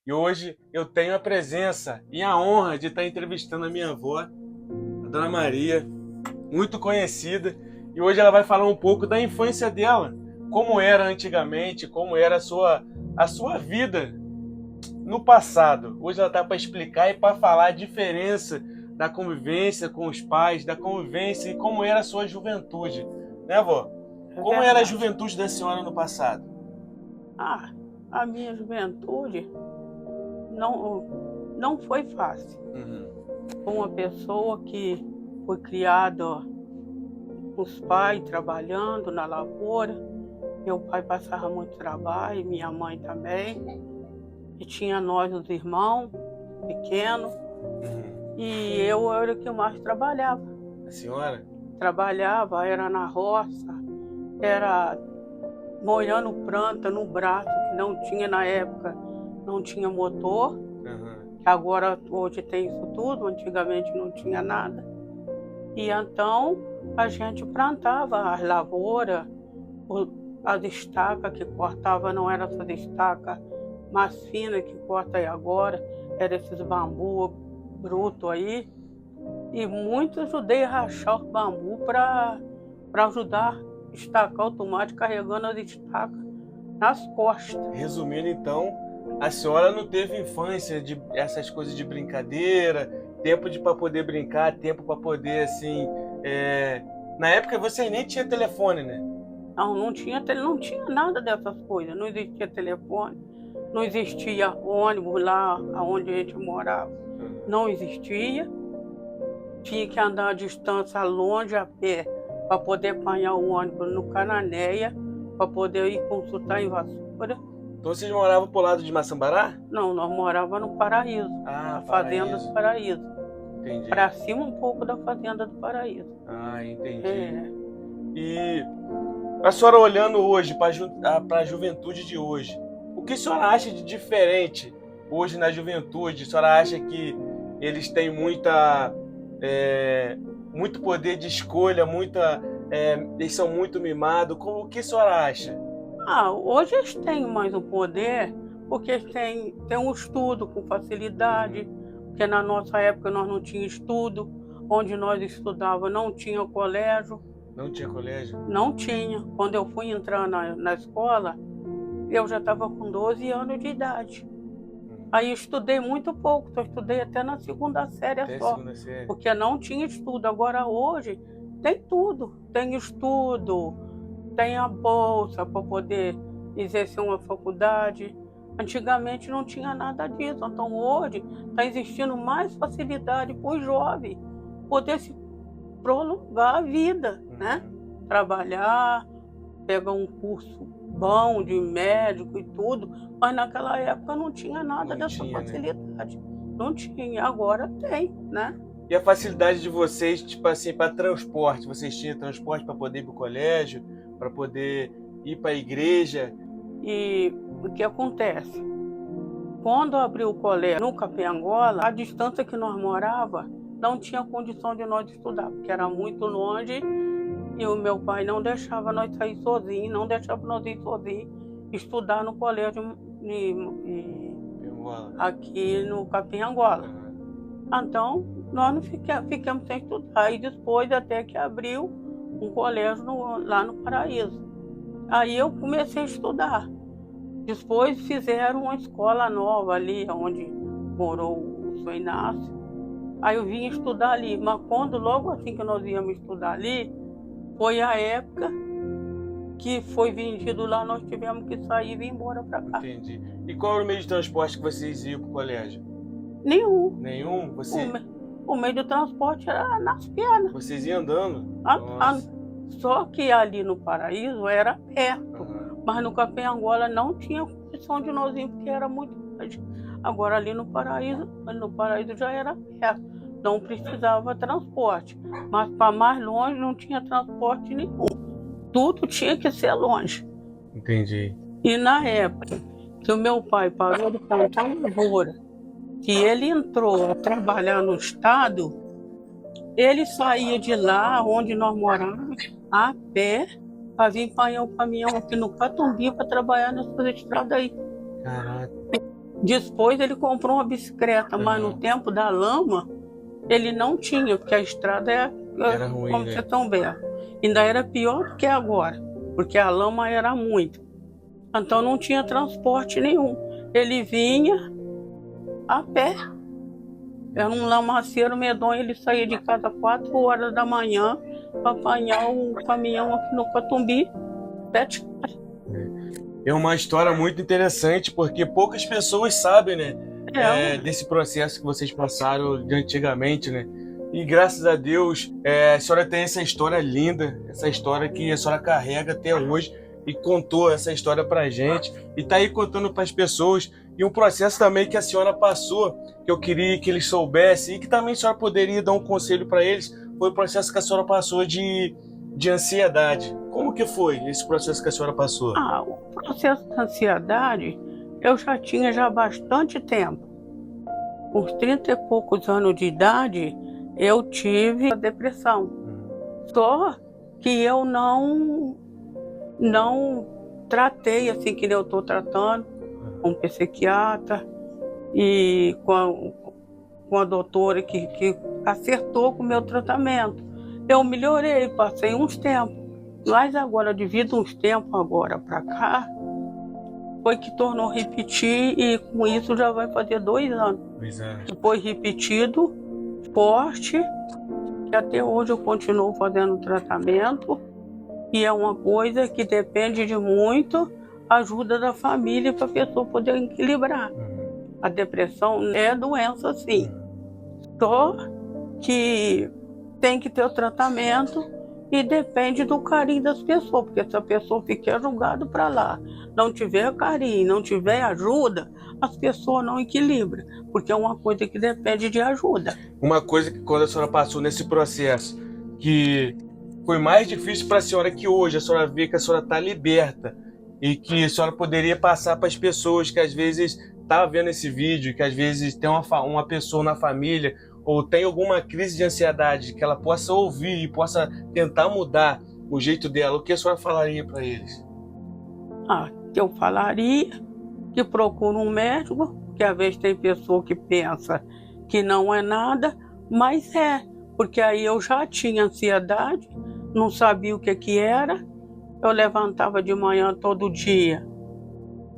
E hoje eu tenho a presença e a honra de estar entrevistando a minha avó, a Dona Maria, muito conhecida. E hoje ela vai falar um pouco da infância dela, como era antigamente, como era a sua vida no passado. Hoje ela está para explicar e para falar a diferença da convivência com os pais, da convivência e como era a sua juventude. Né, vó? É Como era a verdade. juventude da senhora no passado? Ah, a minha juventude não foi fácil. Uhum. Foi uma pessoa que foi criada com os pais trabalhando na lavoura. Meu pai passava muito trabalho, minha mãe também. E tinha nós, os irmãos, pequenos. Uhum. E eu era o que mais trabalhava. A senhora? Trabalhava, era na roça, era molhando planta no braço, que não tinha na época, não tinha motor. Uhum. Agora, hoje tem isso tudo, antigamente não tinha nada. E então a gente plantava as lavouras, as estacas que cortava não era essas estacas mais finas que corta aí agora, era esses bambu bruto aí. E muito ajudei a rachar o bambu para ajudar a estacar o tomate carregando as estacas nas costas. Resumindo, então, a senhora não teve infância de essas coisas de brincadeira, tempo de para poder brincar, tempo para poder assim. Na época você nem tinha telefone, né? Não tinha nada dessas coisas, não existia telefone, não existia ônibus lá onde a gente morava, não existia. Tinha que andar a distância longe a pé para poder apanhar o ônibus no Cananéia, para poder ir consultar em Vassoura. Então vocês moravam pro lado de Maçambará? Não, nós morávamos no Paraíso, Ah, na fazenda do Paraíso. Paraíso. Entendi. Para cima um pouco da fazenda do Paraíso. Ah, entendi. É. E a senhora olhando hoje para a juventude de hoje, o que a senhora acha de diferente hoje na juventude? A senhora acha que eles têm é, muito poder de escolha, eles são muito mimados? O que a senhora acha? Hoje eles têm mais o poder, porque eles têm um estudo com facilidade, porque na nossa época nós não tínhamos estudo, onde nós estudávamos não tinha colégio, Não tinha colégio? não tinha. Quando eu fui entrar na escola, eu já estava com 12 anos de idade. Aí estudei muito pouco, só estudei até na segunda série Até a só, segunda série. porque não tinha estudo. Agora hoje tem tudo, tem estudo, tem a bolsa para poder exercer uma faculdade. Antigamente não tinha nada disso, então hoje está existindo mais facilidade para o jovem poder se prolongar a vida, né? Trabalhar, pegar um curso bom de médico e tudo, mas naquela época não tinha nada dessa facilidade. Né? Não tinha, agora tem, né? E a facilidade de vocês, tipo assim, para transporte? Vocês tinham transporte para poder ir para o colégio, para poder ir para a igreja? E o que acontece? Quando abriu o colégio no Capiangola, a distância que nós morava não tinha condição de nós estudar, porque era muito longe e o meu pai não deixava nós sair sozinhos, não deixava nós ir sozinhos estudar no colégio aqui no Capiangola. Então, nós não ficamos sem estudar. E depois até que abriu um colégio lá no Paraíso. Aí eu comecei a estudar. Depois fizeram uma escola nova ali, onde morou o Sr. Inácio. Aí eu vim estudar ali. Mas logo assim que nós íamos estudar ali, foi a época que foi vendido lá, nós tivemos que sair e vir embora para cá. Entendi. E qual era o meio de transporte que vocês iam para o colégio? Nenhum. Nenhum? O meio de transporte era nas pernas. Vocês iam andando? Só que ali no Paraíso era perto, mas no Capiangola não tinha condição de nós ir, porque era muito longe. Agora ali no Paraíso já era perto, não precisava transporte. Mas para mais longe não tinha transporte nenhum. Tudo tinha que ser longe. Entendi. E na época que o meu pai parou de plantar lavoura, que ele entrou a trabalhar no estado, ele saía de lá onde nós morávamos a pé para vir apanhar o caminhão aqui no Catumbi para trabalhar nessas estradas aí. Caraca. Depois ele comprou uma bicicleta, mas no tempo da lama ele não tinha, porque a estrada Era ruim, como né? você também. Ainda era pior do que agora, porque a lama era muito. Então não tinha transporte nenhum. Ele vinha a pé. Era um lamaceiro medonho, ele saía de casa 4 horas da manhã para apanhar o caminhão aqui no Catumbi, 7 horas. É uma história muito interessante, porque poucas pessoas sabem, né? Desse processo que vocês passaram de antigamente, né? E graças a Deus, a senhora tem essa história linda, essa história que a senhora carrega até hoje e contou essa história pra gente e tá aí contando para as pessoas. E um processo também que a senhora passou, que eu queria que eles soubessem e que também a senhora poderia dar um conselho para eles, foi o processo que a senhora passou de ansiedade. Como que foi esse processo que a senhora passou? O processo de ansiedade eu já tinha já há bastante tempo. Com uns 30 e poucos anos de idade, eu tive a depressão. Só que eu não tratei assim que eu estou tratando com um psiquiatra e com a doutora que acertou com o meu tratamento. Eu melhorei, passei uns tempos. Mas agora, devido a uns tempos agora para cá, foi que tornou repetir e com isso já vai fazer 2 anos. Foi repetido, forte, que até hoje eu continuo fazendo tratamento e é uma coisa que depende de muito ajuda da família para a pessoa poder equilibrar. A depressão é doença sim, só que tem que ter o tratamento e depende do carinho das pessoas, porque se a pessoa ficar julgada para lá, não tiver carinho, não tiver ajuda, as pessoas não equilibram, porque é uma coisa que depende de ajuda. Uma coisa que quando a senhora passou nesse processo, que foi mais difícil para a senhora, que hoje a senhora vê que a senhora está liberta e que a senhora poderia passar para as pessoas que às vezes tá vendo esse vídeo, que às vezes tem uma pessoa na família ou tem alguma crise de ansiedade, que ela possa ouvir e possa tentar mudar o jeito dela, o que a senhora falaria para eles? Eu falaria que procure um médico, que às vezes tem pessoa que pensa que não é nada, mas é, porque aí eu já tinha ansiedade, não sabia o que era, eu levantava de manhã todo dia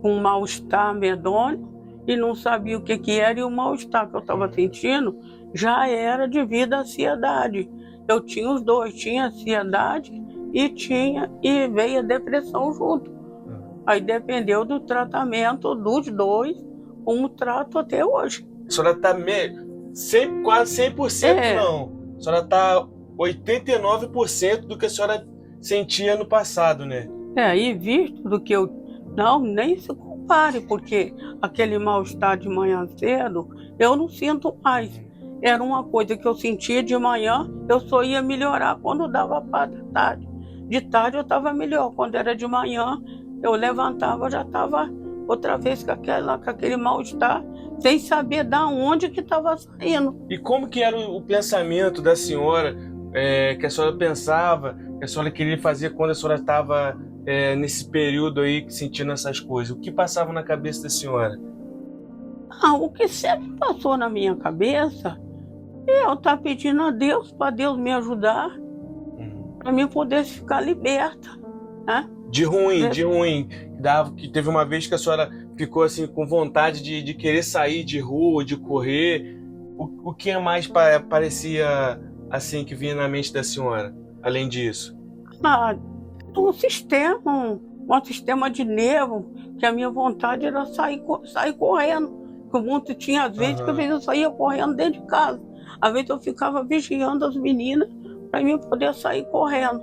com um mal-estar medonho e não sabia o que era, e o mal-estar que eu estava sentindo já era devido à ansiedade. Eu tinha os dois, tinha ansiedade e veio a depressão junto. Aí dependeu do tratamento dos dois, como trato até hoje. A senhora está quase 100% não. A senhora está 89% do que a senhora sentia no passado, né? E visto do que eu... Não, nem se compare, porque aquele mal-estar de manhã cedo, eu não sinto mais. Era uma coisa que eu sentia de manhã, eu só ia melhorar quando dava para da tarde. De tarde eu estava melhor, quando era de manhã, eu levantava, já estava outra vez com aquele mal-estar, sem saber de onde que estava saindo. E como que era o pensamento da senhora, que a senhora pensava, que a senhora queria fazer quando a senhora estava nesse período aí, sentindo essas coisas? O que passava na cabeça da senhora? O que sempre passou na minha cabeça é eu estar pedindo a Deus, para Deus me ajudar, para mim poder ficar liberta, né? De ruim. Que teve uma vez que a senhora ficou assim com vontade de querer sair de rua, de correr. O que mais parecia assim que vinha na mente da senhora, além disso? Um sistema de nervo, que a minha vontade era sair correndo. Porque o mundo tinha às vezes que eu saía correndo dentro de casa. Às vezes eu ficava vigiando as meninas para mim poder sair correndo.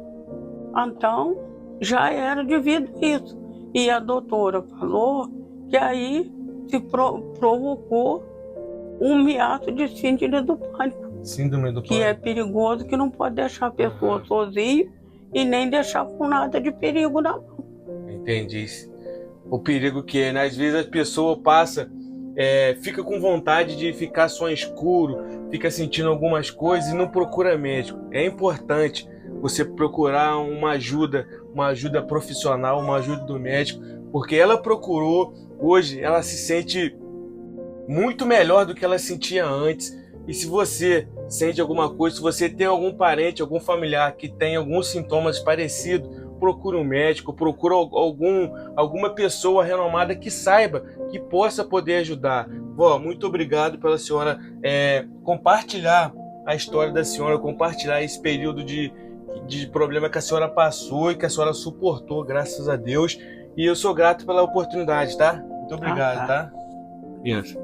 Então, já era devido a isso. E a doutora falou que aí se provocou um miato de síndrome do pânico. Síndrome do pânico. Que é perigoso, que não pode deixar a pessoa sozinha e nem deixar com nada de perigo na mão. Entendi. O perigo que é, né? Às vezes a pessoa passa, fica com vontade de ficar só escuro, fica sentindo algumas coisas e não procura médico. É importante você procurar uma ajuda profissional, uma ajuda do médico, porque ela procurou, hoje ela se sente muito melhor do que ela sentia antes. E se você sente alguma coisa, se você tem algum parente, algum familiar que tem alguns sintomas parecidos, procure um médico, procure alguma pessoa renomada que saiba, que possa poder ajudar. Vó, muito obrigado pela senhora compartilhar a história da senhora, compartilhar esse período de problema que a senhora passou e que a senhora suportou, graças a Deus. E eu sou grato pela oportunidade, tá? Muito obrigado, tá? Isso.